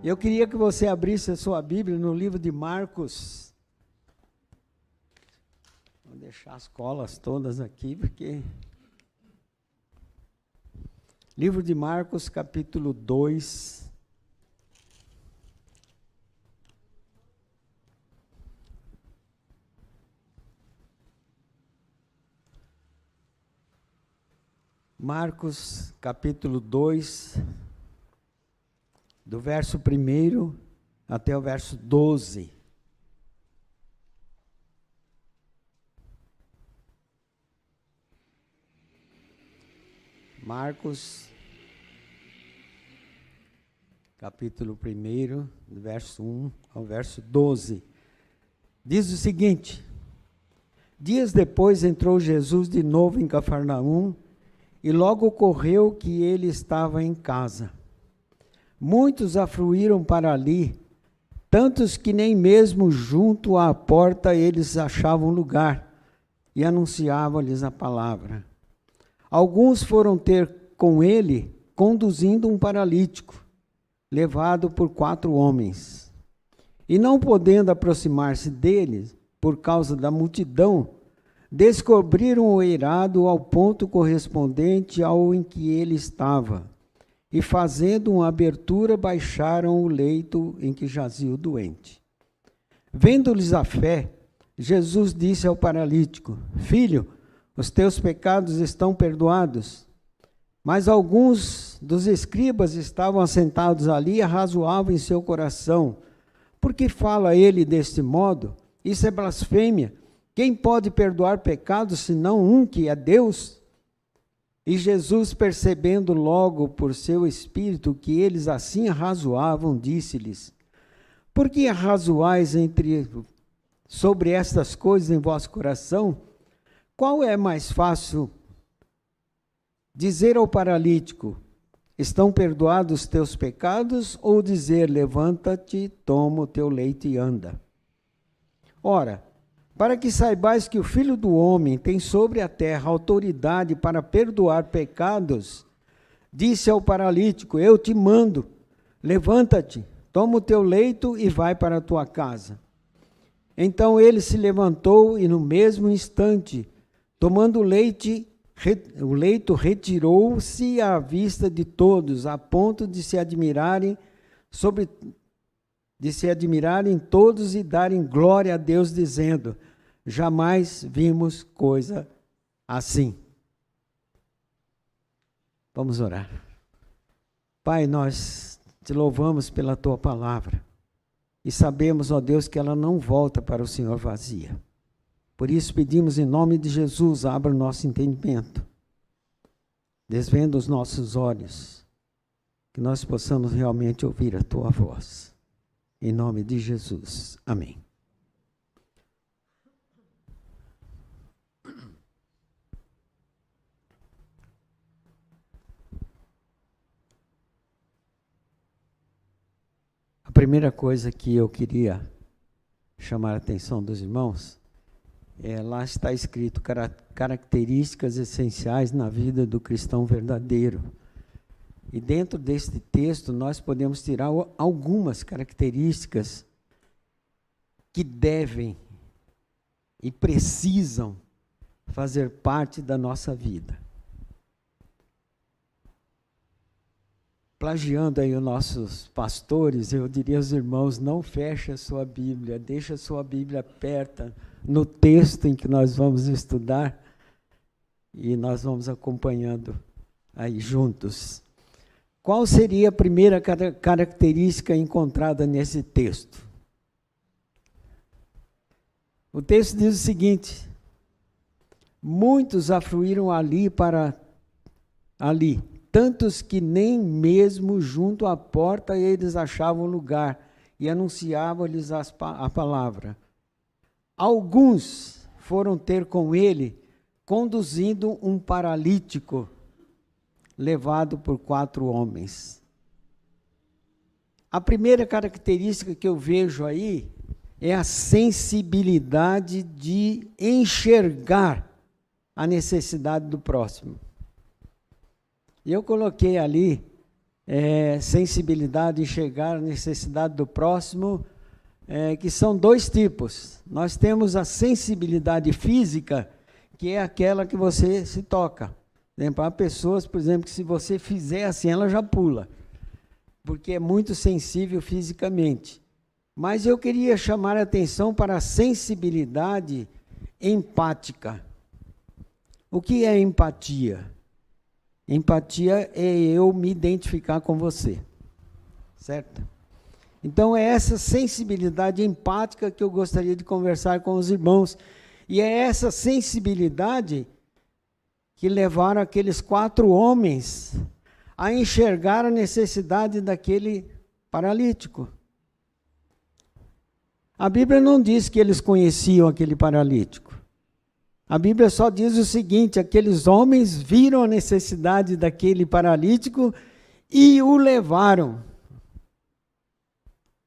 Eu queria que você abrisse a sua Bíblia no livro de Marcos. Vou deixar as colas todas aqui, porque... Livro de Marcos, capítulo 2. Marcos, capítulo 2, do verso 1 até o verso 12. Marcos, capítulo 1, do verso 1 ao verso 12. Diz o seguinte: Dias depois entrou Jesus de novo em Cafarnaum, e logo ocorreu que ele estava em casa. Muitos afluíram para ali, tantos que nem mesmo junto à porta eles achavam lugar, e anunciavam-lhes a palavra. Alguns foram ter com ele, conduzindo um paralítico, levado por 4 homens. E não podendo aproximar-se deles, por causa da multidão, descobriram o eirado ao ponto correspondente ao em que ele estava, e fazendo uma abertura, baixaram o leito em que jazia o doente. Vendo-lhes a fé, Jesus disse ao paralítico: Filho, os teus pecados estão perdoados. Mas alguns dos escribas estavam assentados ali e arrazoavam em seu coração: por que fala ele deste modo? Isso é blasfêmia. Quem pode perdoar pecados, senão um que é Deus? E Jesus, percebendo logo por seu espírito que eles assim arrazoavam, disse-lhes: por que arrazoais sobre estas coisas em vosso coração? Qual é mais fácil? Dizer ao paralítico: estão perdoados os teus pecados? Ou dizer: levanta-te, toma o teu leito e anda? Ora, para que saibais que o Filho do Homem tem sobre a terra autoridade para perdoar pecados, disse ao paralítico: eu te mando, levanta-te, toma o teu leito e vai para a tua casa. Então ele se levantou e no mesmo instante, tomando o leito, retirou-se à vista de todos, a ponto de se admirarem todos e darem glória a Deus, dizendo: jamais vimos coisa assim. Vamos orar. Pai, nós te louvamos pela tua palavra e sabemos, ó Deus, que ela não volta para o Senhor vazia. Por isso pedimos em nome de Jesus, abra o nosso entendimento, desvenda os nossos olhos, que nós possamos realmente ouvir a tua voz. Em nome de Jesus. Amém. A primeira coisa que eu queria chamar a atenção dos irmãos, lá está escrito características essenciais na vida do cristão verdadeiro. E dentro deste texto nós podemos tirar algumas características que devem e precisam fazer parte da nossa vida. Plagiando aí os nossos pastores, eu diria aos irmãos: não feche a sua Bíblia, deixa a sua Bíblia aberta no texto em que nós vamos estudar e nós vamos acompanhando aí juntos. Qual seria a primeira característica encontrada nesse texto? O texto diz o seguinte: muitos afluíram tantos que nem mesmo junto à porta eles achavam lugar, e anunciavam-lhes a palavra. Alguns foram ter com ele, conduzindo um paralítico, levado por 4 homens. A primeira característica que eu vejo aí é a sensibilidade de enxergar a necessidade do próximo. E eu coloquei ali sensibilidade, enxergar a necessidade do próximo, que são dois tipos. Nós temos a sensibilidade física, que é aquela que você se toca. Por exemplo, há pessoas, por exemplo, que se você fizer assim, ela já pula, porque é muito sensível fisicamente. Mas eu queria chamar a atenção para a sensibilidade empática. O que é empatia? Empatia é eu me identificar com você, certo? Então é essa sensibilidade empática que eu gostaria de conversar com os irmãos. E é essa sensibilidade que levaram aqueles 4 homens a enxergar a necessidade daquele paralítico. A Bíblia não diz que eles conheciam aquele paralítico. A Bíblia só diz o seguinte: aqueles homens viram a necessidade daquele paralítico e o levaram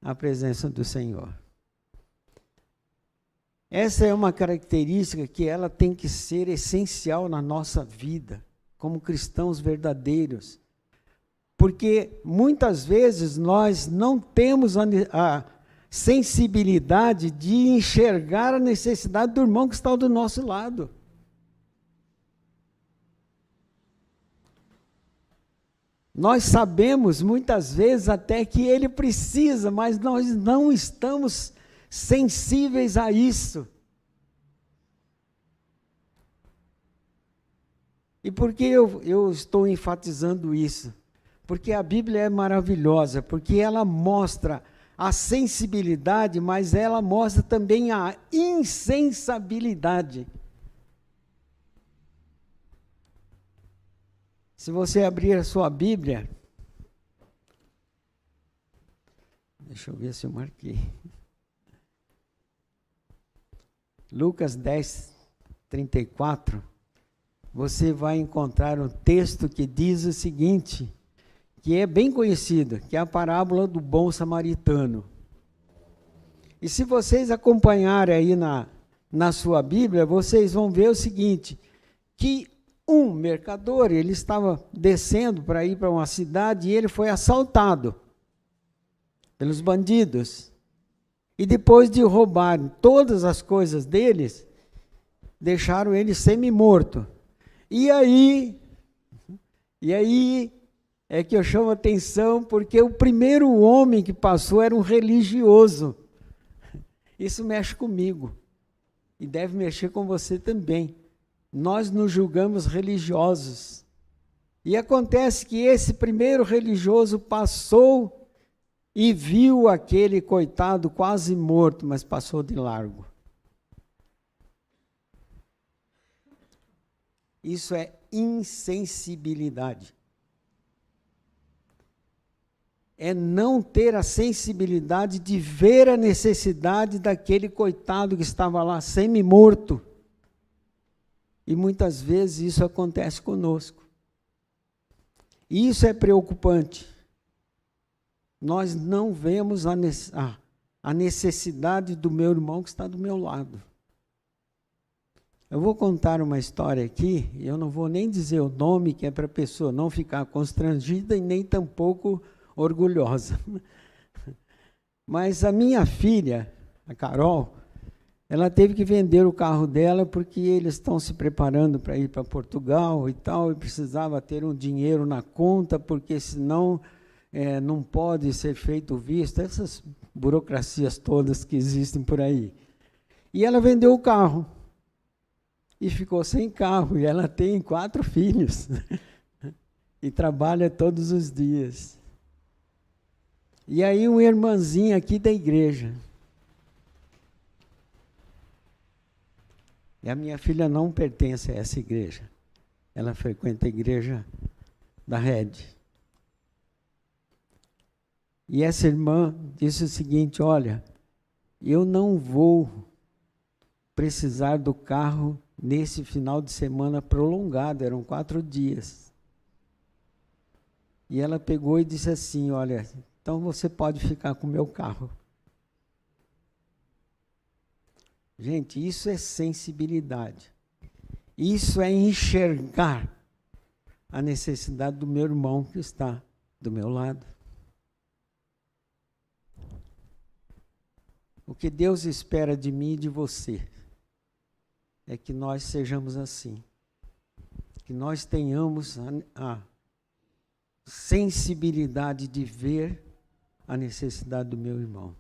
à presença do Senhor. Essa é uma característica que ela tem que ser essencial na nossa vida, como cristãos verdadeiros. Porque muitas vezes nós não temos a sensibilidade de enxergar a necessidade do irmão que está do nosso lado. Nós sabemos muitas vezes até que ele precisa, mas nós não estamos sensíveis a isso. E por que eu estou enfatizando isso? Porque a Bíblia é maravilhosa, porque ela mostra a sensibilidade, mas ela mostra também a insensibilidade. Se você abrir a sua Bíblia, deixa eu ver se eu marquei. Lucas 10, 34, você vai encontrar um texto que diz o seguinte, que é bem conhecido, que é a parábola do bom samaritano. E se vocês acompanharem aí na sua Bíblia, vocês vão ver o seguinte, que um mercador, ele estava descendo para ir para uma cidade e ele foi assaltado pelos bandidos. E depois de roubar todas as coisas deles, deixaram ele semi-morto. E aí é que eu chamo a atenção, porque o primeiro homem que passou era um religioso. Isso mexe comigo. E deve mexer com você também. Nós nos julgamos religiosos. E acontece que esse primeiro religioso passou e viu aquele coitado quase morto, mas passou de largo. Isso é insensibilidade. É não ter a sensibilidade de ver a necessidade daquele coitado que estava lá semi-morto. E muitas vezes isso acontece conosco. E isso é preocupante. Nós não vemos a necessidade do meu irmão que está do meu lado. Eu vou contar uma história aqui, e eu não vou nem dizer o nome, que é para a pessoa não ficar constrangida e nem tampouco orgulhosa. Mas a minha filha, a Carol, ela teve que vender o carro dela porque eles estão se preparando para ir para Portugal e tal, e precisava ter um dinheiro na conta, porque senão não pode ser feito visto, essas burocracias todas que existem por aí. E ela vendeu o carro. E ficou sem carro, e ela tem 4 filhos, e trabalha todos os dias. E aí uma irmãzinha aqui da igreja, e a minha filha não pertence a essa igreja, ela frequenta a igreja da Rede. E essa irmã disse o seguinte, olha, eu não vou precisar do carro nesse final de semana prolongado, eram 4 dias. E ela pegou e disse assim, olha, então você pode ficar com o meu carro. Gente, isso é sensibilidade. Isso é enxergar a necessidade do meu irmão que está do meu lado. O que Deus espera de mim e de você é que nós sejamos assim, que nós tenhamos a sensibilidade de ver a necessidade do meu irmão.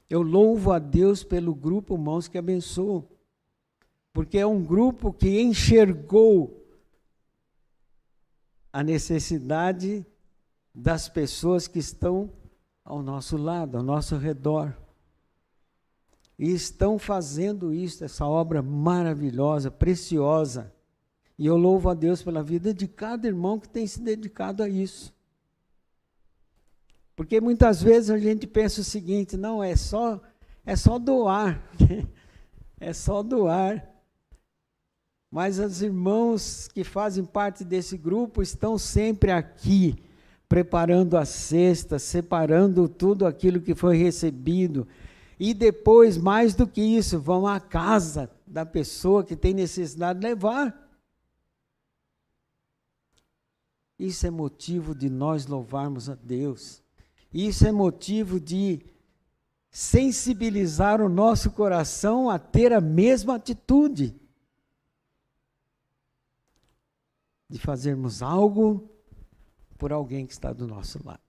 Eu louvo a Deus pelo grupo Mãos que Abençoam, porque é um grupo que enxergou a necessidade das pessoas que estão ao nosso lado, ao nosso redor. E estão fazendo isso, essa obra maravilhosa, preciosa. E eu louvo a Deus pela vida de cada irmão que tem se dedicado a isso. Porque muitas vezes a gente pensa o seguinte, não, é só doar, é só doar. Mas os irmãos que fazem parte desse grupo estão sempre aqui, preparando a cesta, separando tudo aquilo que foi recebido. E depois, mais do que isso, vão à casa da pessoa que tem necessidade de levar. Isso é motivo de nós louvarmos a Deus. Isso é motivo de sensibilizar o nosso coração a ter a mesma atitude. De fazermos algo por alguém que está do nosso lado.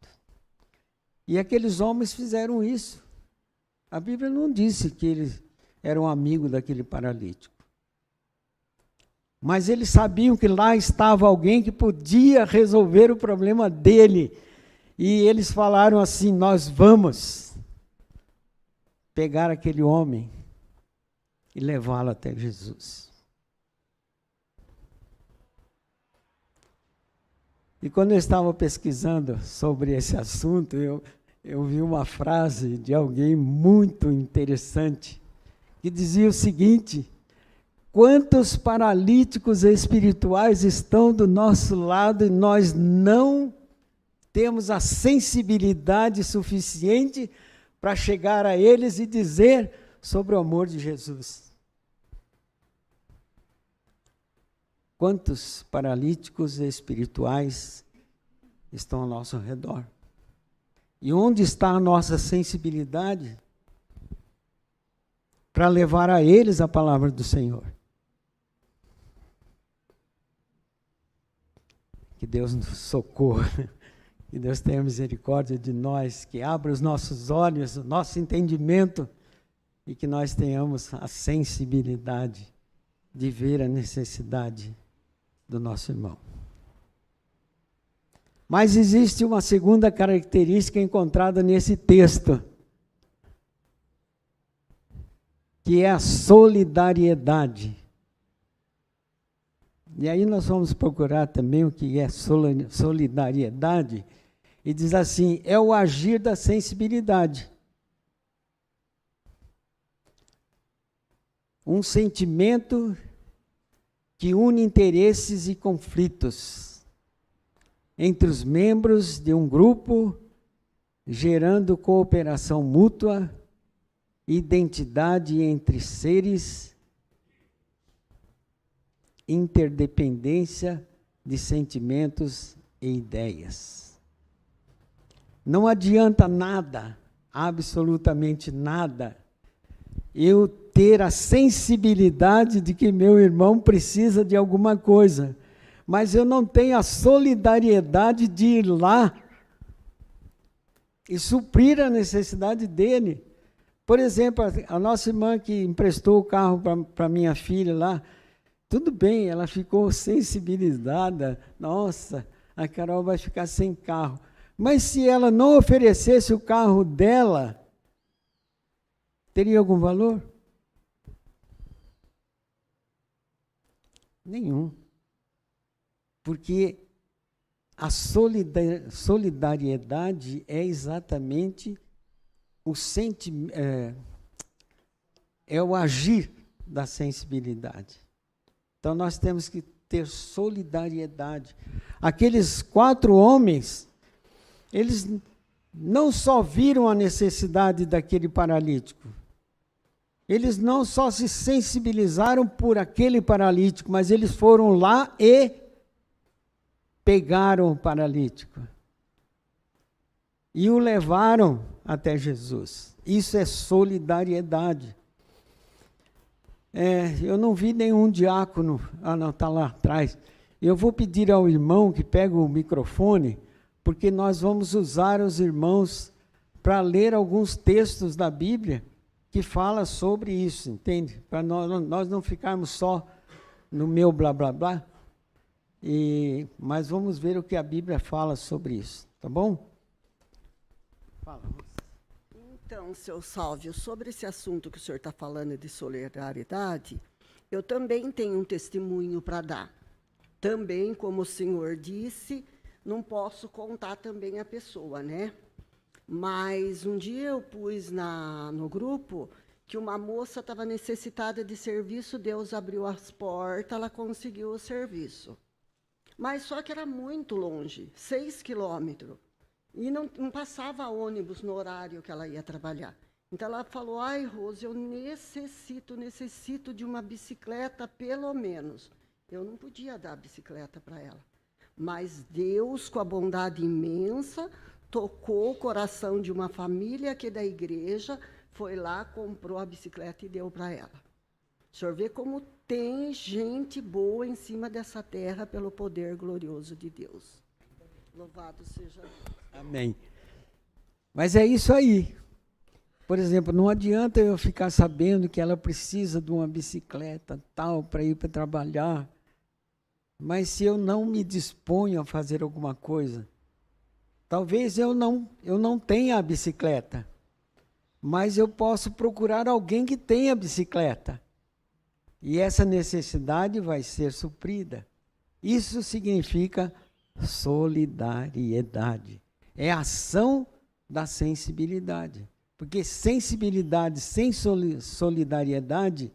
E aqueles homens fizeram isso. A Bíblia não disse que eles eram amigos daquele paralítico. Mas eles sabiam que lá estava alguém que podia resolver o problema dele. E eles falaram assim, nós vamos pegar aquele homem e levá-lo até Jesus. E quando eu estava pesquisando sobre esse assunto, eu vi uma frase de alguém muito interessante, que dizia o seguinte: quantos paralíticos espirituais estão do nosso lado e nós não temos a sensibilidade suficiente para chegar a eles e dizer sobre o amor de Jesus. Quantos paralíticos espirituais estão ao nosso redor? E onde está a nossa sensibilidade para levar a eles a palavra do Senhor? Que Deus nos socorra, que Deus tenha misericórdia de nós, que abra os nossos olhos, o nosso entendimento, e que nós tenhamos a sensibilidade de ver a necessidade do nosso irmão. Mas existe uma segunda característica encontrada nesse texto, que é a solidariedade. E aí nós vamos procurar também o que é solidariedade, e diz assim, é o agir da sensibilidade. Um sentimento que une interesses e conflitos entre os membros de um grupo, gerando cooperação mútua, identidade entre seres, interdependência de sentimentos e ideias. Não adianta nada, absolutamente nada, eu ter a sensibilidade de que meu irmão precisa de alguma coisa, mas eu não tenho a solidariedade de ir lá e suprir a necessidade dele. Por exemplo, a nossa irmã que emprestou o carro para minha filha lá, tudo bem, ela ficou sensibilizada, nossa, a Carol vai ficar sem carro. Mas se ela não oferecesse o carro dela, teria algum valor? Nenhum. Porque a solidariedade é exatamente o agir da sensibilidade. Então nós temos que ter solidariedade. Aqueles 4 homens, eles não só viram a necessidade daquele paralítico, eles não só se sensibilizaram por aquele paralítico, mas eles foram lá e pegaram o paralítico e o levaram até Jesus. Isso é solidariedade. Eu não vi nenhum diácono. Ah, não, está lá atrás. Eu vou pedir ao irmão que pega o microfone, porque nós vamos usar os irmãos para ler alguns textos da Bíblia que fala sobre isso, entende? Para nós não ficarmos só no meu blá, blá, blá, mas vamos ver o que a Bíblia fala sobre isso, tá bom? Fala. Então, seu Sálvio, sobre esse assunto que o senhor está falando de solidariedade, eu também tenho um testemunho para dar. Também, como o senhor disse, não posso contar também a pessoa, né? Mas um dia eu pus no grupo que uma moça estava necessitada de serviço, Deus abriu as portas, ela conseguiu o serviço. Mas só que era muito longe, 6 quilômetros. E não passava ônibus no horário que ela ia trabalhar. Então, ela falou, ai, Rose, eu necessito de uma bicicleta, pelo menos. Eu não podia dar a bicicleta para ela. Mas Deus, com a bondade imensa, tocou o coração de uma família aqui da igreja, foi lá, comprou a bicicleta e deu para ela. O senhor vê como tem gente boa em cima dessa terra pelo poder glorioso de Deus. Louvado seja Deus. Amém. Mas é isso aí. Por exemplo, não adianta eu ficar sabendo que ela precisa de uma bicicleta tal para ir para trabalhar, mas se eu não me disponho a fazer alguma coisa, talvez eu não tenha a bicicleta, mas eu posso procurar alguém que tenha bicicleta. E essa necessidade vai ser suprida. Isso significa solidariedade. É a ação da sensibilidade. Porque sensibilidade sem solidariedade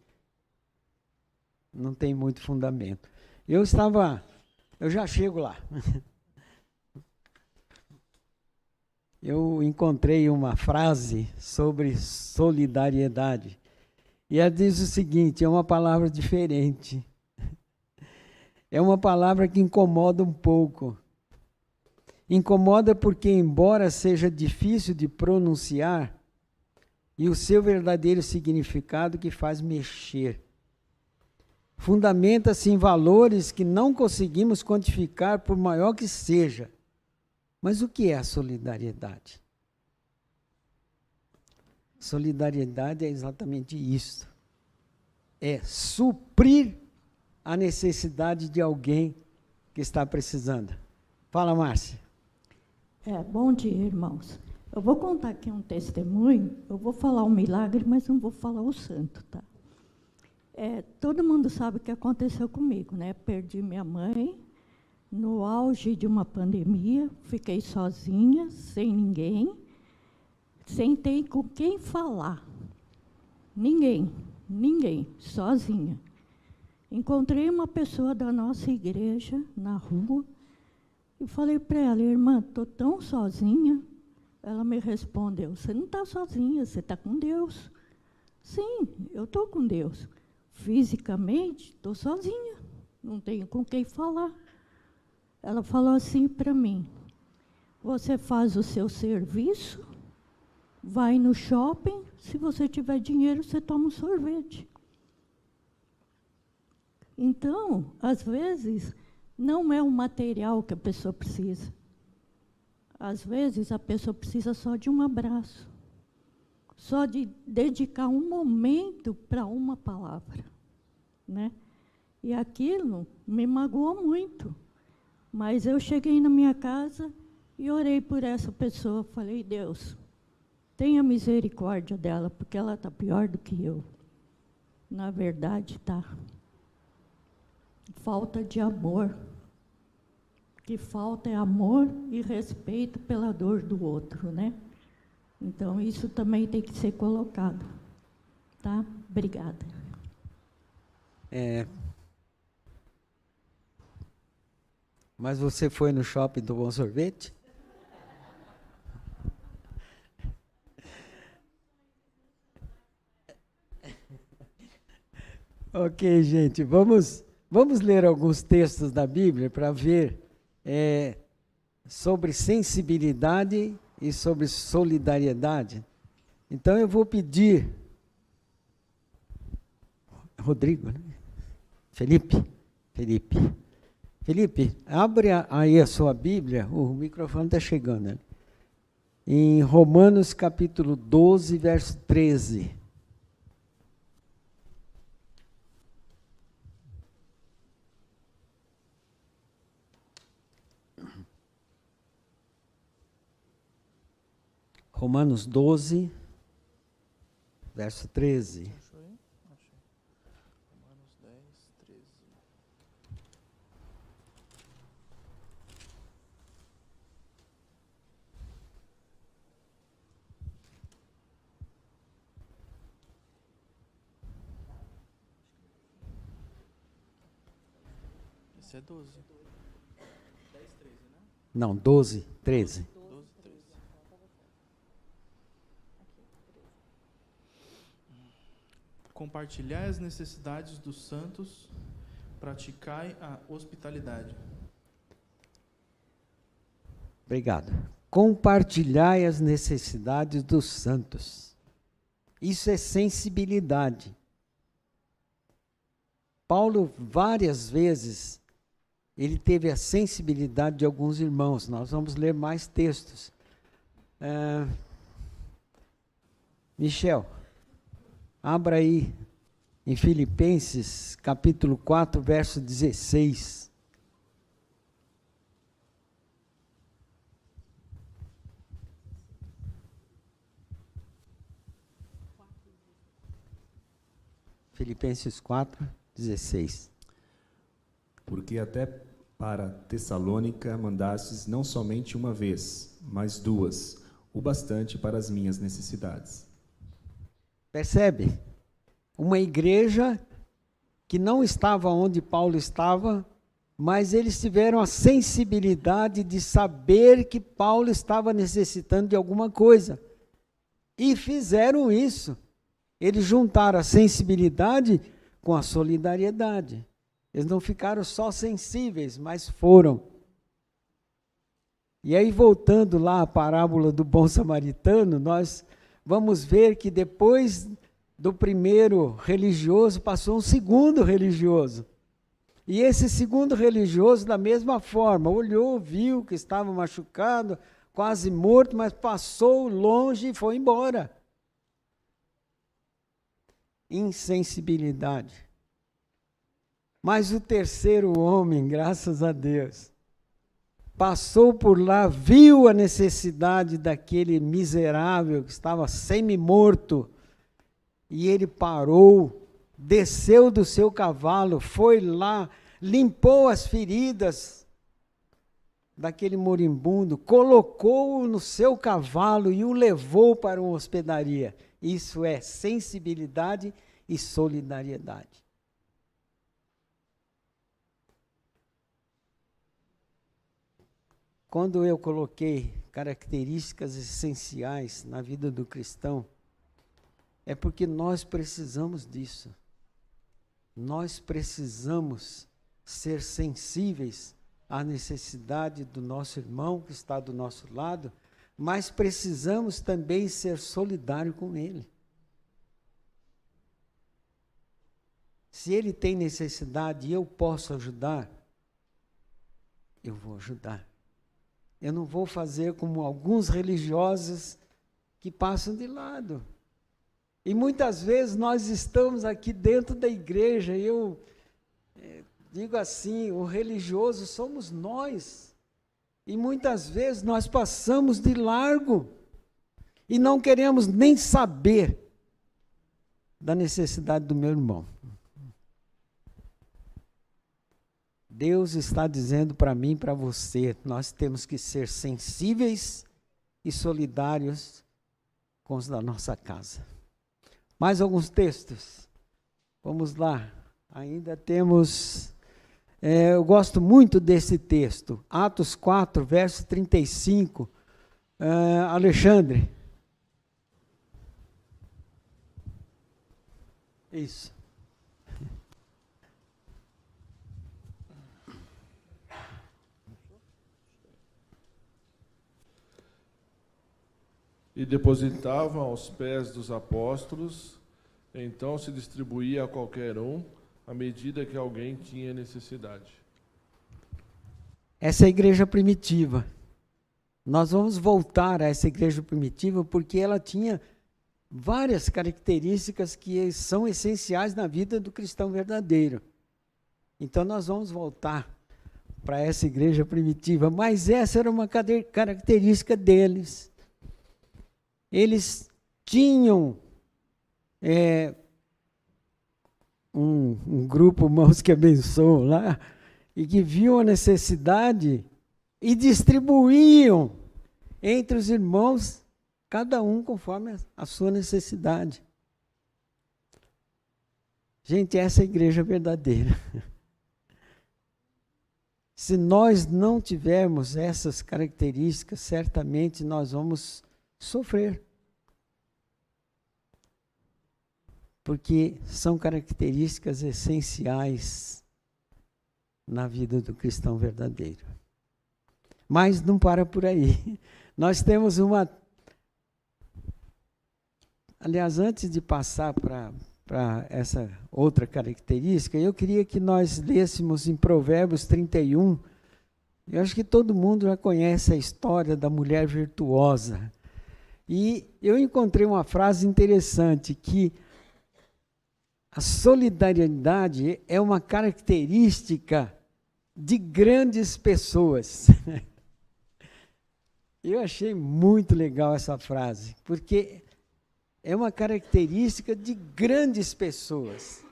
não tem muito fundamento. Eu já chego lá. Eu encontrei uma frase sobre solidariedade. E ela diz o seguinte, é uma palavra diferente. É uma palavra que incomoda um pouco. Incomoda porque, embora seja difícil de pronunciar, e o seu verdadeiro significado que faz mexer. Fundamenta-se em valores que não conseguimos quantificar, por maior que seja. Mas o que é a solidariedade? Solidariedade é exatamente isso. É suprir a necessidade de alguém que está precisando. Fala, Márcia. Bom dia, irmãos. Eu vou contar aqui um testemunho, eu vou falar um milagre, mas não vou falar o santo, tá? Todo mundo sabe o que aconteceu comigo, né? Perdi minha mãe no auge de uma pandemia, fiquei sozinha, sem ninguém, sem ter com quem falar. Ninguém, sozinha. Encontrei uma pessoa da nossa igreja na rua e falei para ela, irmã, estou tão sozinha. Ela me respondeu, você não está sozinha, você está com Deus. Sim, eu estou com Deus. Fisicamente, estou sozinha, não tenho com quem falar. Ela falou assim para mim, você faz o seu serviço, vai no shopping, se você tiver dinheiro, você toma um sorvete. Então, às vezes, não é o material que a pessoa precisa. Às vezes, a pessoa precisa só de um abraço, só de dedicar um momento para uma palavra, né? E aquilo me magoou muito. Mas eu cheguei na minha casa e orei por essa pessoa. Falei, Deus, tenha misericórdia dela, porque ela está pior do que eu. Na verdade, está. Falta de amor. O que falta é amor e respeito pela dor do outro, né? Então, isso também tem que ser colocado. Tá? Obrigada. Mas você foi no shopping do Bom Sorvete? Ok, gente, vamos ler alguns textos da Bíblia para ver sobre sensibilidade e sobre solidariedade. Então eu vou pedir, Rodrigo, né? Felipe, abre aí a sua Bíblia, o microfone está chegando, né? Em Romanos capítulo 12, verso 13. Romanos 12, verso 13. Achou aí? Achei. Romanos 10, 13. Esse é 12. 10, 13, né? Não, 12, 13. 12, 13. Compartilhai as necessidades dos santos, praticai a hospitalidade. Obrigado. Compartilhai as necessidades dos santos. Isso é sensibilidade. Paulo, várias vezes, ele teve a sensibilidade de alguns irmãos. Nós vamos ler mais textos. Michel, abra aí em Filipenses, capítulo 4, verso 16. Filipenses 4, 16. Porque até para Tessalônica mandastes não somente uma vez, mas duas, o bastante para as minhas necessidades. Percebe? Uma igreja que não estava onde Paulo estava, mas eles tiveram a sensibilidade de saber que Paulo estava necessitando de alguma coisa. E fizeram isso. Eles juntaram a sensibilidade com a solidariedade. Eles não ficaram só sensíveis, mas foram. E aí, voltando lá à parábola do bom samaritano, nós vamos ver que depois do primeiro religioso, passou um segundo religioso. E esse segundo religioso, da mesma forma, olhou, viu que estava machucado, quase morto, mas passou longe e foi embora. Insensibilidade. Mas o terceiro homem, graças a Deus, passou por lá, viu a necessidade daquele miserável que estava semi-morto, e ele parou, desceu do seu cavalo, foi lá, limpou as feridas daquele moribundo, colocou-o no seu cavalo e o levou para uma hospedaria. Isso é sensibilidade e solidariedade. Quando eu coloquei características essenciais na vida do cristão, é porque nós precisamos disso. Nós precisamos ser sensíveis à necessidade do nosso irmão que está do nosso lado, mas precisamos também ser solidários com ele. Se ele tem necessidade e eu posso ajudar, eu vou ajudar. Eu não vou fazer como alguns religiosos que passam de lado. E muitas vezes nós estamos aqui dentro da igreja, e eu digo assim, o religioso somos nós. E muitas vezes nós passamos de largo e não queremos nem saber da necessidade do meu irmão. Deus está dizendo para mim e para você, nós temos que ser sensíveis e solidários com os da nossa casa. Mais alguns textos. Vamos lá. Ainda temos... eu gosto muito desse texto. Atos 4, verso 35. Alexandre. Isso. e depositavam aos pés dos apóstolos, então se distribuía a qualquer um, à medida que alguém tinha necessidade. Essa é a igreja primitiva. Nós vamos voltar a essa igreja primitiva porque ela tinha várias características que são essenciais na vida do cristão verdadeiro. Então nós vamos voltar para essa igreja primitiva, mas essa era uma característica deles. Eles tinham um grupo, irmãos, que abençoam lá, e que viam a necessidade e distribuíam entre os irmãos, cada um conforme a sua necessidade. Gente, essa é a igreja verdadeira. Se nós não tivermos essas características, certamente nós vamos sofrer. Porque são características essenciais na vida do cristão verdadeiro. Mas não para por aí. Nós temos uma... Aliás, antes de passar para essa outra característica, eu queria que nós lêssemos em Provérbios 31. Eu acho que todo mundo já conhece a história da mulher virtuosa. E eu encontrei uma frase interessante, que a solidariedade é uma característica de grandes pessoas. Eu achei muito legal essa frase, porque é uma característica de grandes pessoas.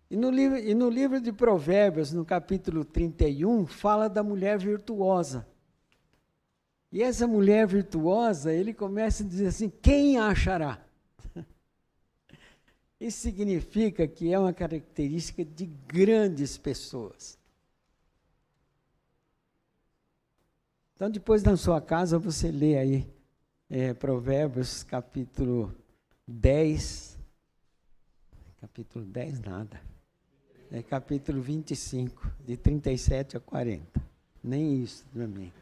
E no livro de Provérbios, no capítulo 31, fala da mulher virtuosa. E essa mulher virtuosa, ele começa a dizer assim, quem a achará? Isso significa que é uma característica de grandes pessoas. Então, depois na sua casa, você lê aí Provérbios, capítulo 10. Capítulo 10, nada. É capítulo 25, de 37 a 40. Nem isso também.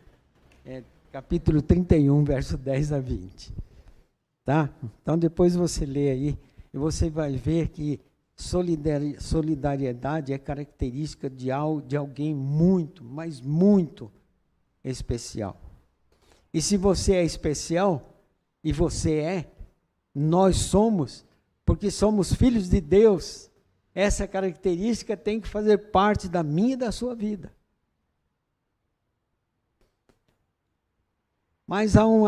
É capítulo 31, verso 10 a 20. Tá? Então, depois você lê aí, e você vai ver que solidariedade é característica de alguém muito, mas muito especial. E se você é especial, e você nós somos, porque somos filhos de Deus, essa característica tem que fazer parte da minha e da sua vida. Mas há um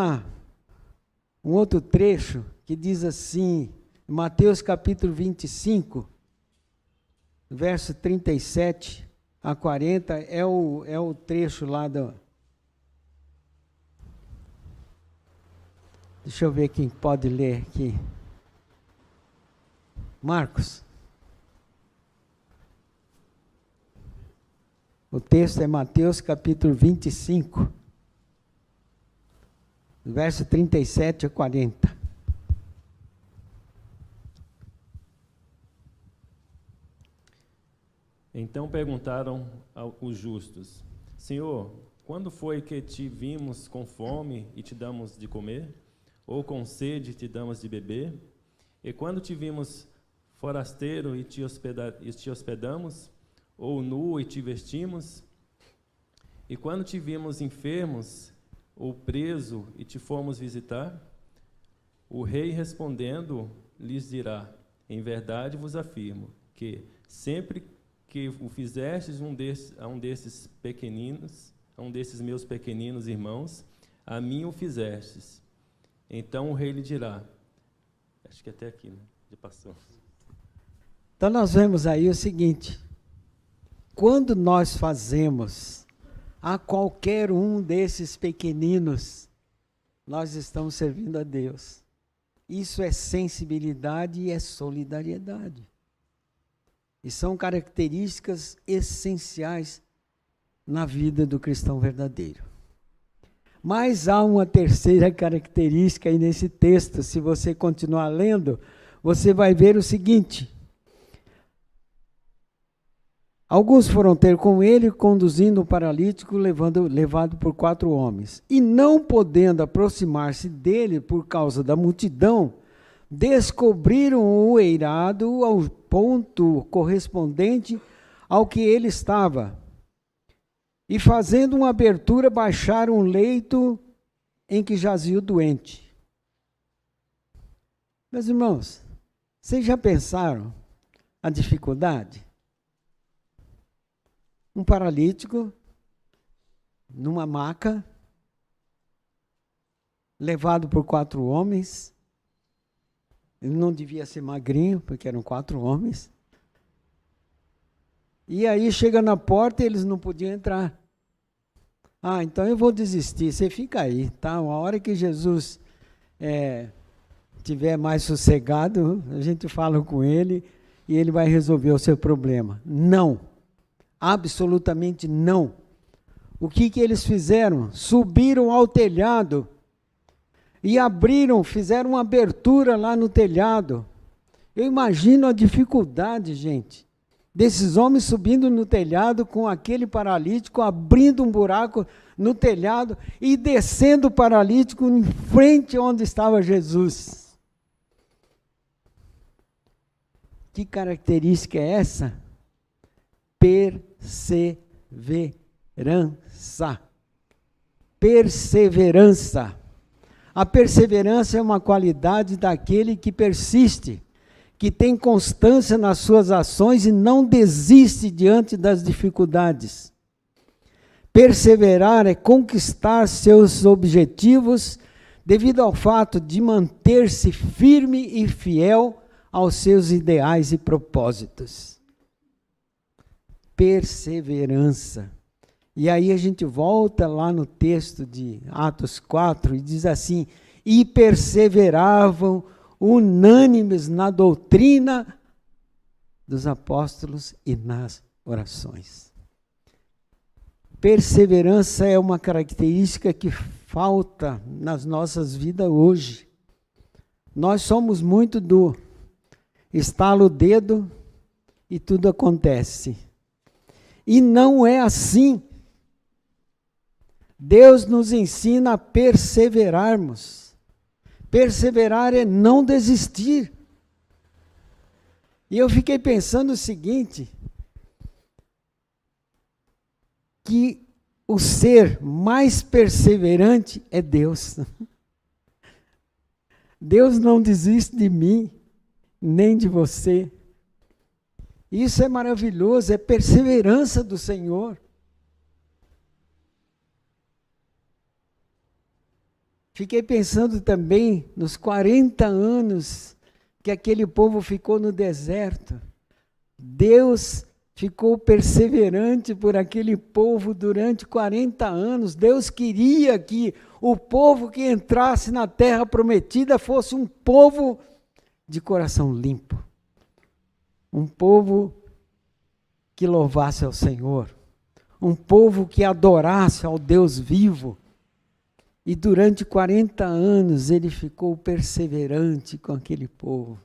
outro trecho que diz assim, Mateus capítulo 25, verso 37 a 40, é o trecho lá do... Deixa eu ver quem pode ler aqui. Marcos. O texto é Mateus capítulo 25, verso 37 a 40. Então perguntaram os justos: Senhor, quando foi que te vimos com fome e te damos de comer? Ou com sede e te damos de beber? E quando te vimos forasteiro e te hospedamos? Ou nu e te vestimos? E quando te vimos enfermos ou preso e te fomos visitar? O rei respondendo lhes dirá: em verdade vos afirmo que sempre que o fizestes a um desses meus pequeninos irmãos, a mim o fizestes. Então o rei lhe dirá, acho que até aqui, né? Já passou. Então nós vemos aí o seguinte, quando nós fazemos a qualquer um desses pequeninos, nós estamos servindo a Deus. Isso é sensibilidade e é solidariedade. E são características essenciais na vida do cristão verdadeiro. Mas há uma terceira característica aí nesse texto. Se você continuar lendo, você vai ver o seguinte. Alguns foram ter com ele, conduzindo o paralítico, levado por 4 homens. E não podendo aproximar-se dele por causa da multidão, descobriram o eirado ao ponto correspondente ao que ele estava. E fazendo uma abertura, baixaram o leito em que jazia o doente. Meus irmãos, vocês já pensaram a dificuldade? Um paralítico, numa maca, levado por 4 homens. Ele não devia ser magrinho, porque eram 4 homens. E aí chega na porta e eles não podiam entrar. Ah, então eu vou desistir, você fica aí, tá? Uma hora que Jesus tiver mais sossegado, a gente fala com ele e ele vai resolver o seu problema. Não. Absolutamente não. O que eles fizeram? Subiram ao telhado e fizeram uma abertura lá no telhado. Eu imagino a dificuldade, gente, desses homens subindo no telhado com aquele paralítico, abrindo um buraco no telhado e descendo o paralítico em frente onde estava Jesus. Que característica é essa? Perseverança. Perseverança. A perseverança é uma qualidade daquele que persiste, que tem constância nas suas ações e não desiste diante das dificuldades. Perseverar é conquistar seus objetivos devido ao fato de manter-se firme e fiel aos seus ideais e propósitos. Perseverança. E aí a gente volta lá no texto de Atos 4 e diz assim: e perseveravam unânimes na doutrina dos apóstolos e nas orações. Perseverança é uma característica que falta nas nossas vidas hoje. Nós somos muito do estala o dedo e tudo acontece. E não é assim. Deus nos ensina a perseverarmos. Perseverar é não desistir. E eu fiquei pensando o seguinte, que o ser mais perseverante é Deus. Deus não desiste de mim, nem de você. Isso é maravilhoso, é perseverança do Senhor. Fiquei pensando também nos 40 anos que aquele povo ficou no deserto. Deus ficou perseverante por aquele povo durante 40 anos. Deus queria que o povo que entrasse na terra prometida fosse um povo de coração limpo. Um povo que louvasse ao Senhor. Um povo que adorasse ao Deus vivo. E durante 40 anos ele ficou perseverante com aquele povo,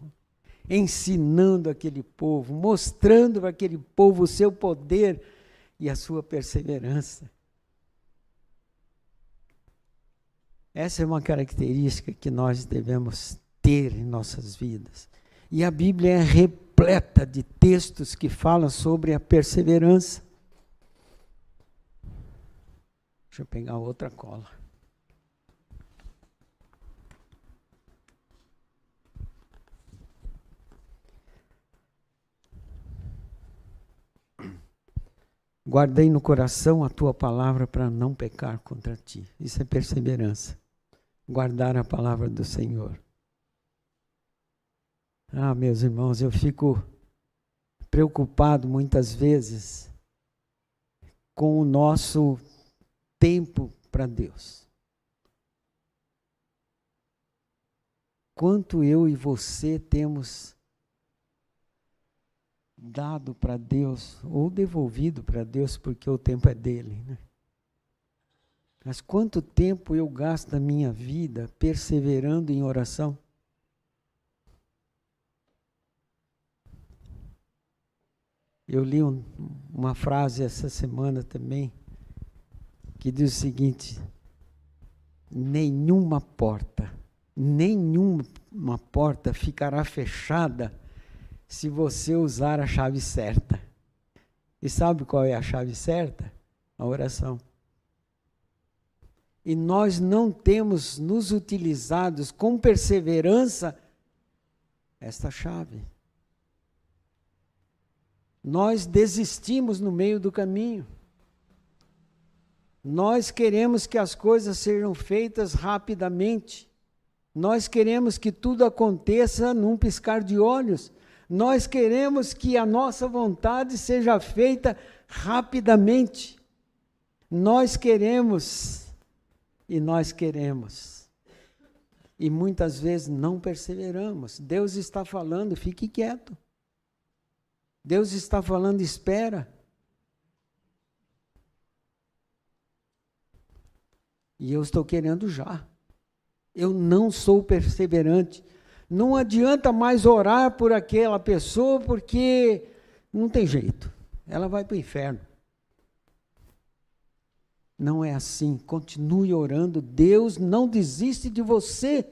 ensinando aquele povo, mostrando para aquele povo o seu poder e a sua perseverança. Essa é uma característica que nós devemos ter em nossas vidas. E a Bíblia é repleta de textos que falam sobre a perseverança. Deixa eu pegar outra cola. Guardei no coração a tua palavra para não pecar contra ti. Isso é perseverança. Guardar a palavra do Senhor. Ah, meus irmãos, eu fico preocupado muitas vezes com o nosso tempo para Deus. Quanto eu e você temos dado para Deus, ou devolvido para Deus, porque o tempo é dele, né? Mas quanto tempo eu gasto da minha vida perseverando em oração? Eu li uma frase essa semana também, que diz o seguinte: nenhuma porta ficará fechada se você usar a chave certa. E sabe qual é a chave certa? A oração. E nós não temos nos utilizados com perseverança esta chave. Nós desistimos no meio do caminho. Nós queremos que as coisas sejam feitas rapidamente. Nós queremos que tudo aconteça num piscar de olhos. Nós queremos que a nossa vontade seja feita rapidamente. Nós queremos. E muitas vezes não perseveramos. Deus está falando, fique quieto. Deus está falando, espera. E eu estou querendo já. Eu não sou perseverante. Não adianta mais orar por aquela pessoa, porque não tem jeito. Ela vai para o inferno. Não é assim. Continue orando. Deus não desiste de você.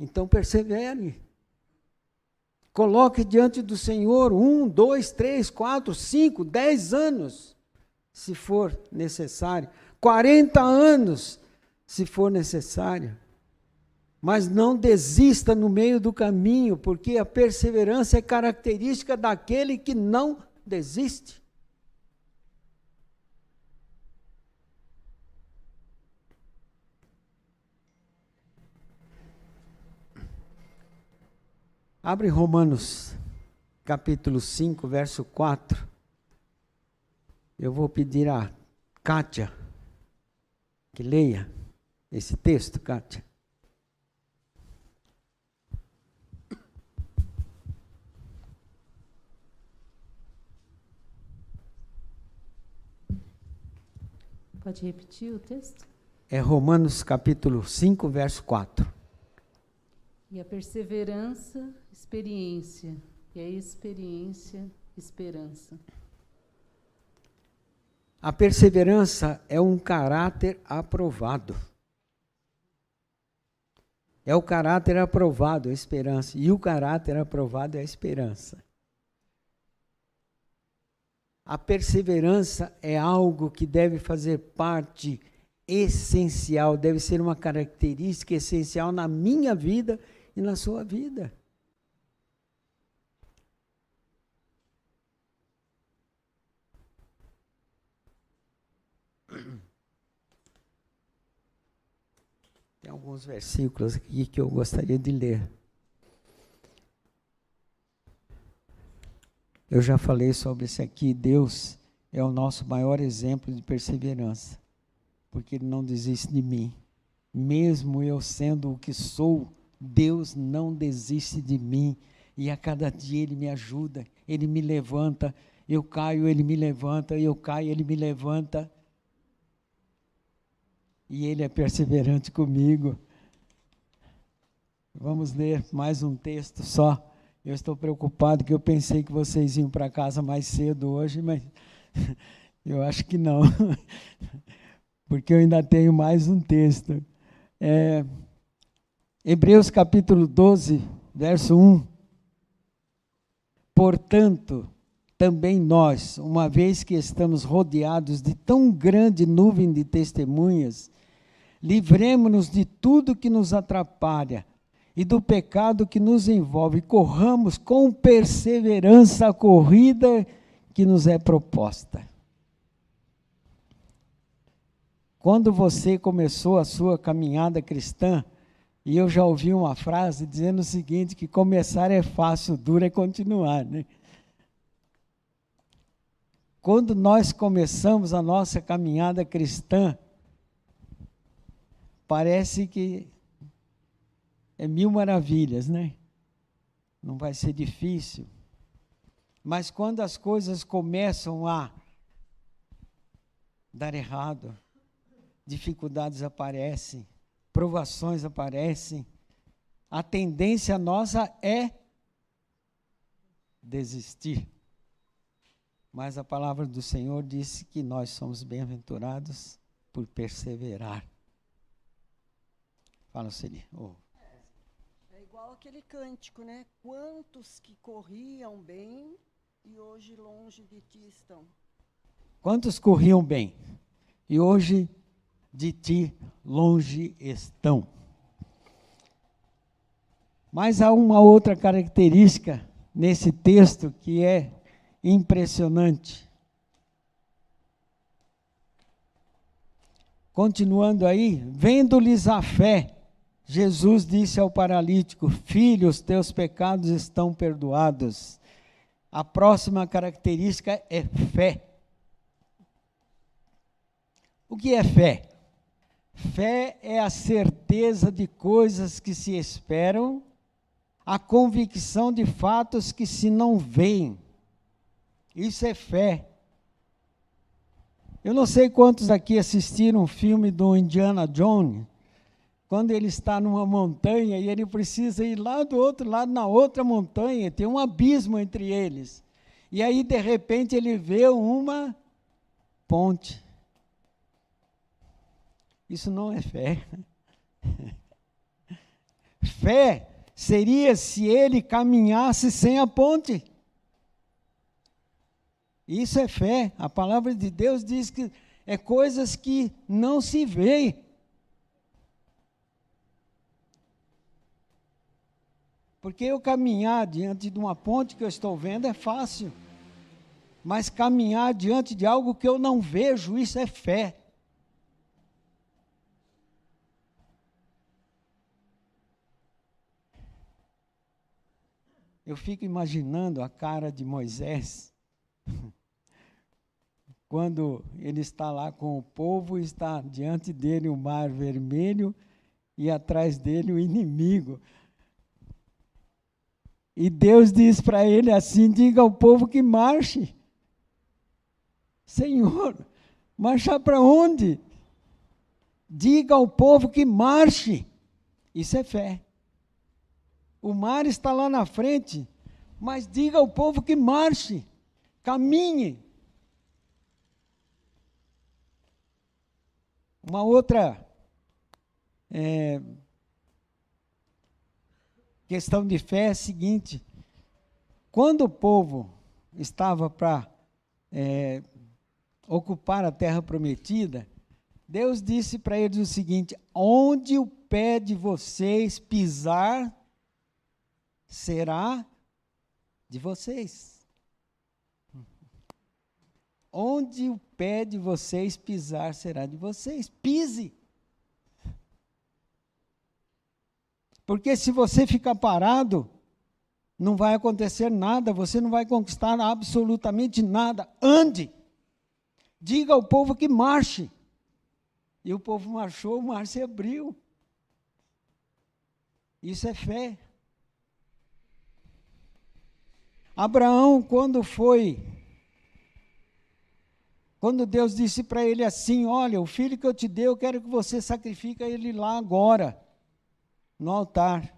Então persevere. Coloque diante do Senhor 1, 2, 3, 4, 5, 10 anos, se for necessário. 40 anos, se for necessário. Mas não desista no meio do caminho, porque a perseverança é característica daquele que não desiste. Abre Romanos, capítulo 5, verso 4. Eu vou pedir a Kátia que leia esse texto, Kátia. Pode repetir o texto? É Romanos, capítulo 5, verso 4. E a perseverança, experiência, e a experiência, esperança. A perseverança é um caráter aprovado. É o caráter aprovado, a esperança. E o caráter aprovado é a esperança. A perseverança é algo que deve fazer parte essencial, deve ser uma característica essencial na minha vida e na sua vida. Tem alguns versículos aqui que eu gostaria de ler. Eu já falei sobre isso aqui. Deus é o nosso maior exemplo de perseverança, porque Ele não desiste de mim. Mesmo eu sendo o que sou, Deus não desiste de mim. E a cada dia Ele me ajuda, Ele me levanta. Eu caio, Ele me levanta. Eu caio, Ele me levanta. E Ele é perseverante comigo. Vamos ler mais um texto só. Eu estou preocupado, que eu pensei que vocês iam para casa mais cedo hoje, mas eu acho que não. Porque eu ainda tenho mais um texto. Hebreus capítulo 12, verso 1. Portanto, também nós, uma vez que estamos rodeados de tão grande nuvem de testemunhas, livremo-nos de tudo que nos atrapalha e do pecado que nos envolve, e corramos com perseverança a corrida que nos é proposta. Quando você começou a sua caminhada cristã, e eu já ouvi uma frase dizendo o seguinte, que começar é fácil, duro é continuar, né? Quando nós começamos a nossa caminhada cristã, parece que é mil maravilhas, né? Não vai ser difícil. Mas quando as coisas começam a dar errado, dificuldades aparecem, provações aparecem, a tendência nossa é desistir. Mas a palavra do Senhor disse que nós somos bem-aventurados por perseverar. Fala, Celi. Oh. É igual aquele cântico, né? Quantos que corriam bem e hoje longe de ti estão. Quantos corriam bem e hoje de ti longe estão. Mas há uma outra característica nesse texto que é impressionante. Continuando aí, vendo-lhes a fé, Jesus disse ao paralítico: filho, os teus pecados estão perdoados. A próxima característica é fé. O que é fé? Fé é a certeza de coisas que se esperam, a convicção de fatos que se não veem. Isso é fé. Eu não sei quantos aqui assistiram um filme do Indiana Jones, quando ele está numa montanha e ele precisa ir lá do outro lado, na outra montanha, tem um abismo entre eles. E aí, de repente, ele vê uma ponte. Isso não é fé. Fé seria se ele caminhasse sem a ponte. Isso é fé. A palavra de Deus diz que é coisas que não se veem. Porque eu caminhar diante de uma ponte que eu estou vendo é fácil. Mas caminhar diante de algo que eu não vejo, isso é fé. Eu fico imaginando a cara de Moisés, quando ele está lá com o povo, está diante dele o mar vermelho e atrás dele o inimigo. E Deus diz para ele assim: diga ao povo que marche. Senhor, marchar para onde? Diga ao povo que marche. Isso é fé. O mar está lá na frente, mas diga ao povo que marche, caminhe. Uma outra questão de fé é a seguinte: quando o povo estava para ocupar a terra prometida, Deus disse para eles o seguinte: onde o pé de vocês pisar, será de vocês. Onde o pé de vocês pisar, será de vocês. Pise. Porque se você ficar parado, não vai acontecer nada, você não vai conquistar absolutamente nada. Ande. Diga ao povo que marche. E o povo marchou, o mar se abriu. Isso é fé. Abraão, quando Deus disse para ele assim: olha, o filho que eu te dei, eu quero que você sacrifique ele lá agora, no altar.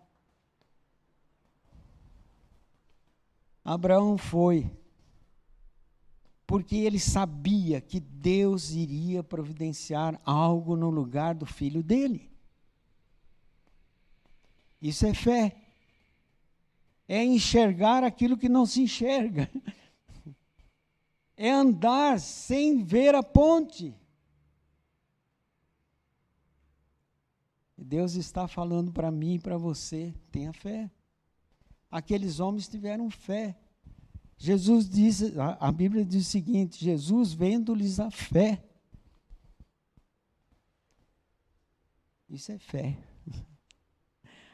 Abraão foi, porque ele sabia que Deus iria providenciar algo no lugar do filho dele. Isso é fé. É enxergar aquilo que não se enxerga. É andar sem ver a ponte. Deus está falando para mim e para você: tenha fé. Aqueles homens tiveram fé. Jesus disse, a Bíblia diz o seguinte: Jesus vendo-lhes a fé. Isso é fé.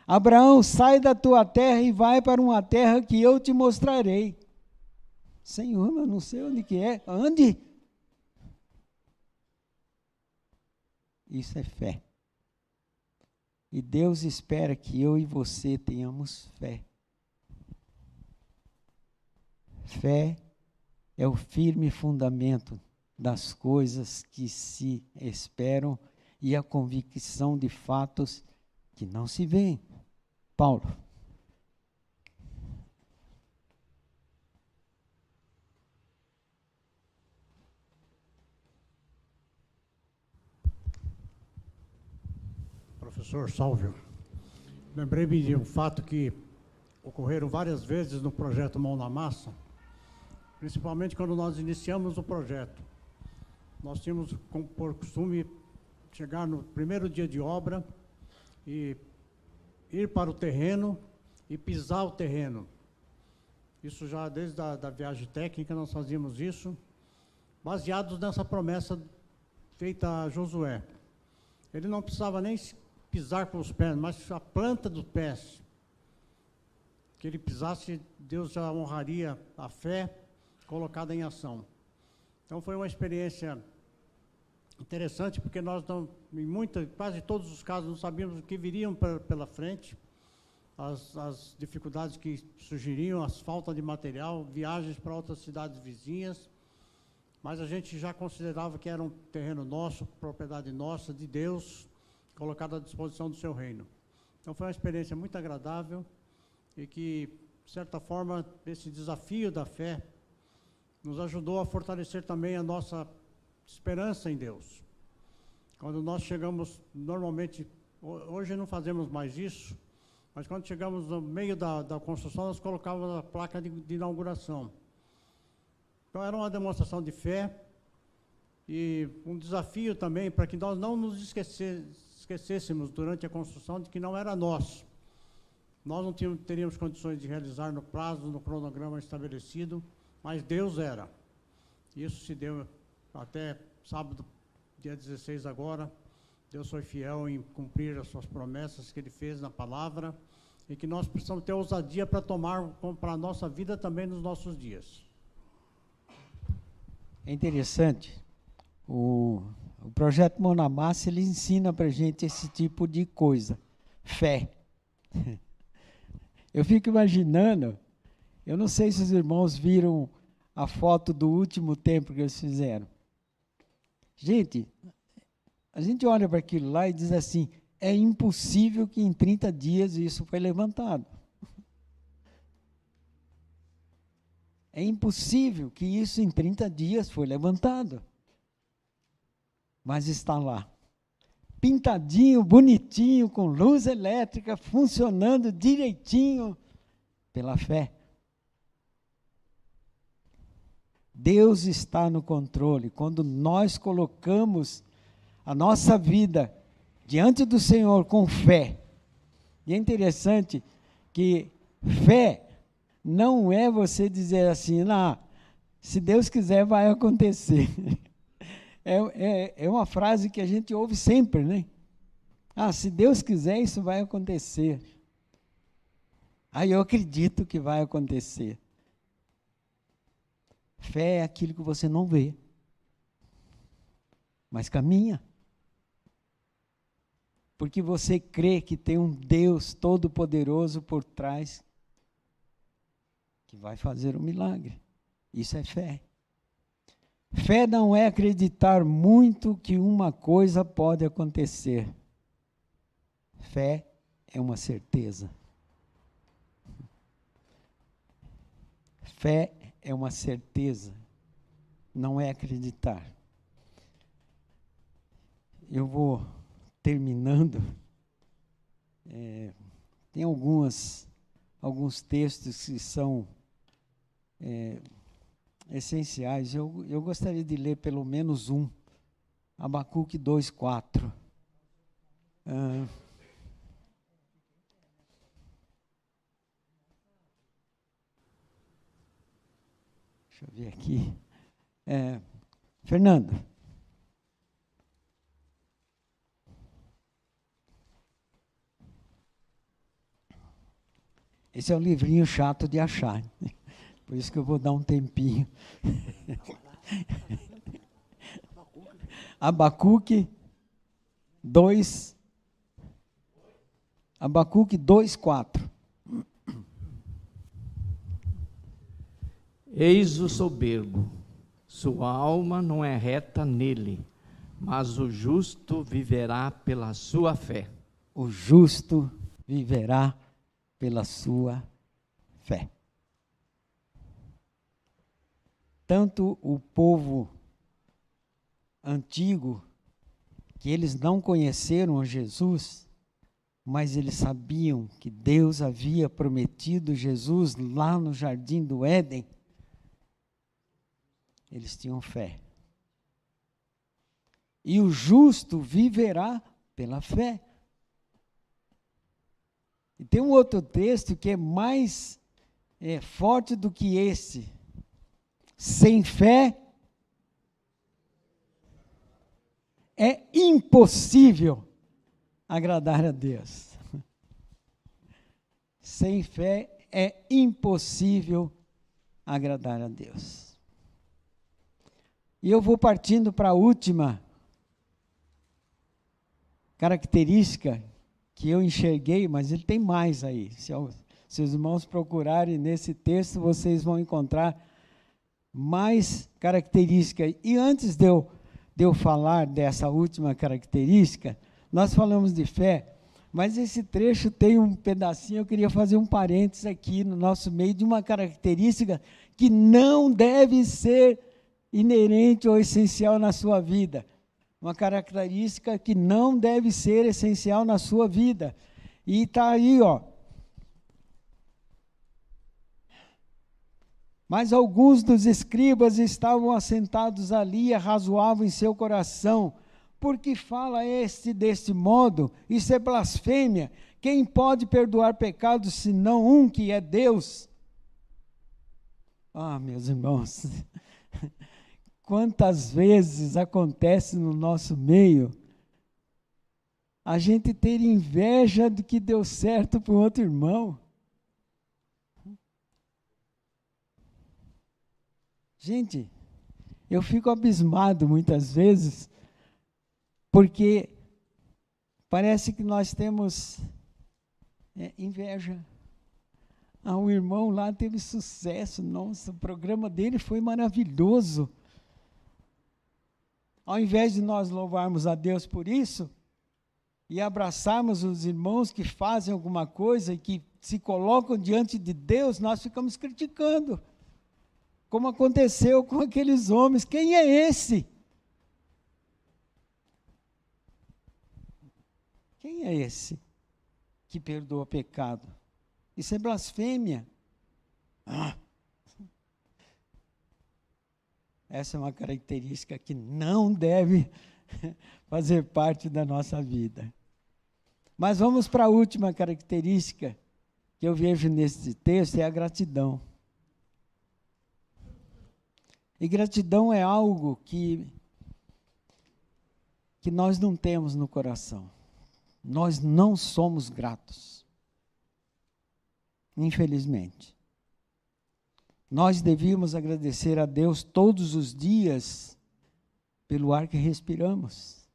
Abraão, sai da tua terra e vai para uma terra que eu te mostrarei. Senhor, mas não sei onde que é. Ande. Isso é fé. E Deus espera que eu e você tenhamos fé. Fé é o firme fundamento das coisas que se esperam e a convicção de fatos que não se veem. Paulo. Professor Sálvio, lembrei-me de um fato que ocorreram várias vezes no projeto Mão na Massa, principalmente quando nós iniciamos o projeto. Nós tínhamos por costume chegar no primeiro dia de obra e ir para o terreno e pisar o terreno. Isso já desde a viagem técnica nós fazíamos isso, baseados nessa promessa feita a Josué. Ele não precisava nem pisar com os pés, mas a planta dos pés, que ele pisasse, Deus já honraria a fé colocada em ação. Então foi uma experiência interessante, porque nós não, quase todos os casos não sabíamos o que viriam pela frente, as dificuldades que surgiriam, as faltas de material, viagens para outras cidades vizinhas, mas a gente já considerava que era um terreno nosso, propriedade nossa, de Deus, colocado à disposição do seu reino. Então foi uma experiência muito agradável e que, de certa forma, esse desafio da fé nos ajudou a fortalecer também a nossa esperança em Deus. Quando nós chegamos, normalmente, hoje não fazemos mais isso, mas quando chegamos no meio da construção, nós colocávamos a placa de inauguração. Então era uma demonstração de fé e um desafio também para que nós não nos esquecêssemos durante a construção de que não era nosso. Nós não teríamos condições de realizar no prazo, no cronograma estabelecido, mas Deus era. Isso se deu até sábado, dia 16 agora. Deus foi fiel em cumprir as suas promessas que Ele fez na palavra e que nós precisamos ter ousadia para tomar para a nossa vida também nos nossos dias. É interessante, o projeto Mão na Massa, ele ensina para a gente esse tipo de coisa, fé. Eu fico imaginando, eu não sei se os irmãos viram a foto do último templo que eles fizeram. Gente, a gente olha para aquilo lá e diz assim, é impossível que em 30 dias isso foi levantado. É impossível que isso em 30 dias foi levantado. Mas está lá. Pintadinho, bonitinho, com luz elétrica, funcionando direitinho pela fé. Deus está no controle. Quando nós colocamos a nossa vida diante do Senhor com fé. E é interessante que fé não é você dizer assim, se Deus quiser vai acontecer. É uma frase que a gente ouve sempre, né? Se Deus quiser isso vai acontecer. Eu acredito que vai acontecer. Fé é aquilo que você não vê, mas caminha. Porque você crê que tem um Deus todo-poderoso por trás que vai fazer um milagre. Isso é fé. Fé não é acreditar muito que uma coisa pode acontecer. Fé é uma certeza. Fé é uma certeza, não é acreditar. Eu vou terminando. Tem alguns textos que são essenciais. Eu gostaria de ler pelo menos um. Abacuque 2:4. Deixa eu ver aqui. Fernando. Esse é um livrinho chato de achar. Por isso que eu vou dar um tempinho. Abacuque 2:4. Eis o soberbo, sua alma não é reta nele, mas o justo viverá pela sua fé. O justo viverá pela sua fé. Tanto o povo antigo, que eles não conheceram Jesus, mas eles sabiam que Deus havia prometido Jesus lá no jardim do Éden. Eles tinham fé. E o justo viverá pela fé. E tem um outro texto que é mais forte do que esse. Sem fé é impossível agradar a Deus. Sem fé é impossível agradar a Deus. E eu vou partindo para a última característica que eu enxerguei, mas ele tem mais aí. Se os irmãos procurarem nesse texto, vocês vão encontrar mais características. E antes de eu falar dessa última característica, nós falamos de fé, mas esse trecho tem um pedacinho, eu queria fazer um parênteses aqui no nosso meio, de uma característica que não deve ser inerente ou essencial na sua vida. Uma característica que não deve ser essencial na sua vida. E está aí, ó. Mas alguns dos escribas estavam assentados ali e arrazoavam em seu coração: por que fala este deste modo? Isso é blasfêmia. Quem pode perdoar pecados senão um que é Deus? Ah, meus irmãos, quantas vezes acontece no nosso meio a gente ter inveja do que deu certo para o outro irmão? Gente, eu fico abismado muitas vezes, porque parece que nós temos inveja. O irmão lá teve sucesso, nossa, o programa dele foi maravilhoso. Ao invés de nós louvarmos a Deus por isso, e abraçarmos os irmãos que fazem alguma coisa e que se colocam diante de Deus, nós ficamos criticando. Como aconteceu com aqueles homens. Quem é esse? Quem é esse que perdoa pecado? Isso é blasfêmia. Essa é uma característica que não deve fazer parte da nossa vida. Mas vamos para a última característica que eu vejo nesse texto, é a gratidão. E gratidão é algo que nós não temos no coração. Nós não somos gratos. Infelizmente. Nós devíamos agradecer a Deus todos os dias pelo ar que respiramos.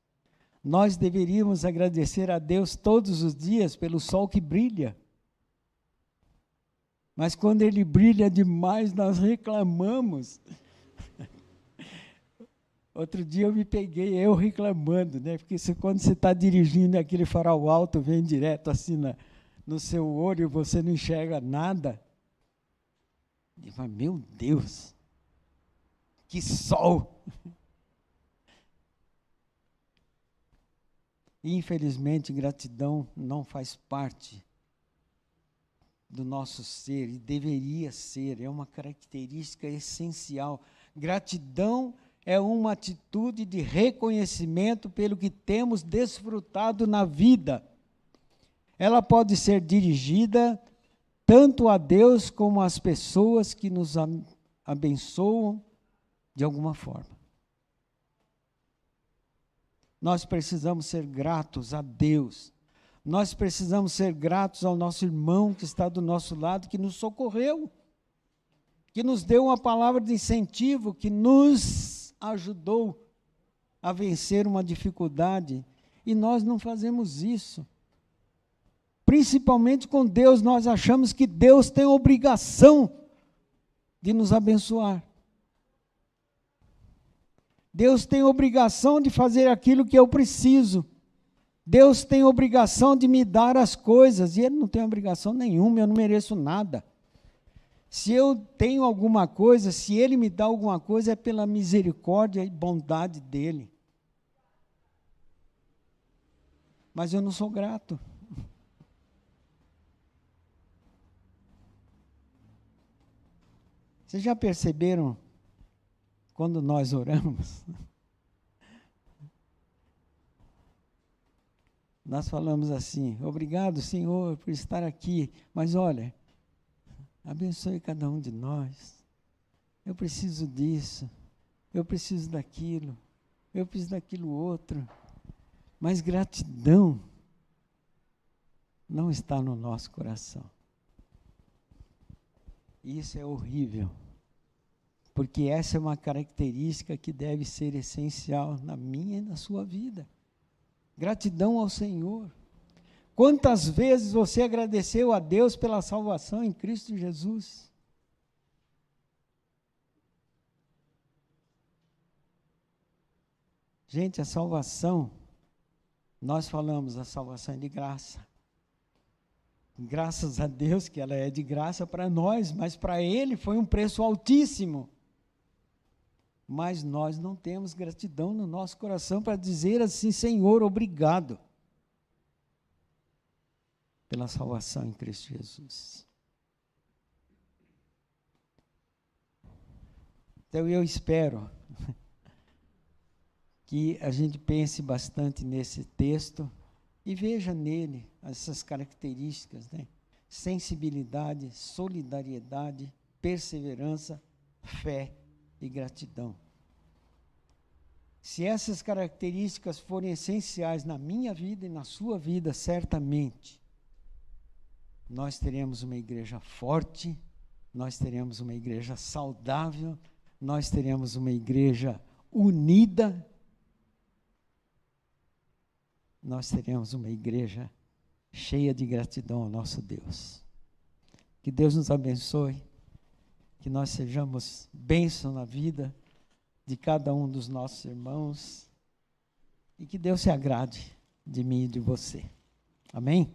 Nós deveríamos agradecer a Deus todos os dias pelo sol que brilha. Mas quando ele brilha demais, nós reclamamos. Outro dia eu me peguei, eu reclamando, né? Porque quando você está dirigindo aquele farol alto, vem direto assim no seu olho e você não enxerga nada. E fala, meu Deus, que sol! Infelizmente, gratidão não faz parte do nosso ser, e deveria ser, é uma característica essencial. Gratidão é uma atitude de reconhecimento pelo que temos desfrutado na vida. Ela pode ser dirigida tanto a Deus como às pessoas que nos abençoam de alguma forma. Nós precisamos ser gratos a Deus. Nós precisamos ser gratos ao nosso irmão que está do nosso lado, que nos socorreu, que nos deu uma palavra de incentivo, que nos ajudou a vencer uma dificuldade. E nós não fazemos isso. Principalmente com Deus, nós achamos que Deus tem obrigação de nos abençoar. Deus tem obrigação de fazer aquilo que eu preciso. Deus tem obrigação de me dar as coisas, e Ele não tem obrigação nenhuma, eu não mereço nada. Se eu tenho alguma coisa, se Ele me dá alguma coisa, é pela misericórdia e bondade dEle. Mas eu não sou grato. Vocês já perceberam quando nós oramos? Nós falamos assim: obrigado, Senhor, por estar aqui, mas olha, abençoe cada um de nós. Eu preciso disso, eu preciso daquilo, eu preciso daquilo outro. Mas gratidão não está no nosso coração. Isso é horrível, porque essa é uma característica que deve ser essencial na minha e na sua vida. Gratidão ao Senhor. Quantas vezes você agradeceu a Deus pela salvação em Cristo Jesus? Gente, a salvação, nós falamos, a salvação é de graça. Graças a Deus que ela é de graça para nós, mas para Ele foi um preço altíssimo. Mas nós não temos gratidão no nosso coração para dizer assim: Senhor, obrigado pela salvação em Cristo Jesus. Então eu espero que a gente pense bastante nesse texto e veja nele essas características, né? Sensibilidade, solidariedade, perseverança, fé e gratidão. Se essas características forem essenciais na minha vida e na sua vida, certamente, nós teremos uma igreja forte, nós teremos uma igreja saudável, nós teremos uma igreja unida, nós teremos uma igreja cheia de gratidão ao nosso Deus. Que Deus nos abençoe, que nós sejamos bênção na vida de cada um dos nossos irmãos e que Deus se agrade de mim e de você. Amém?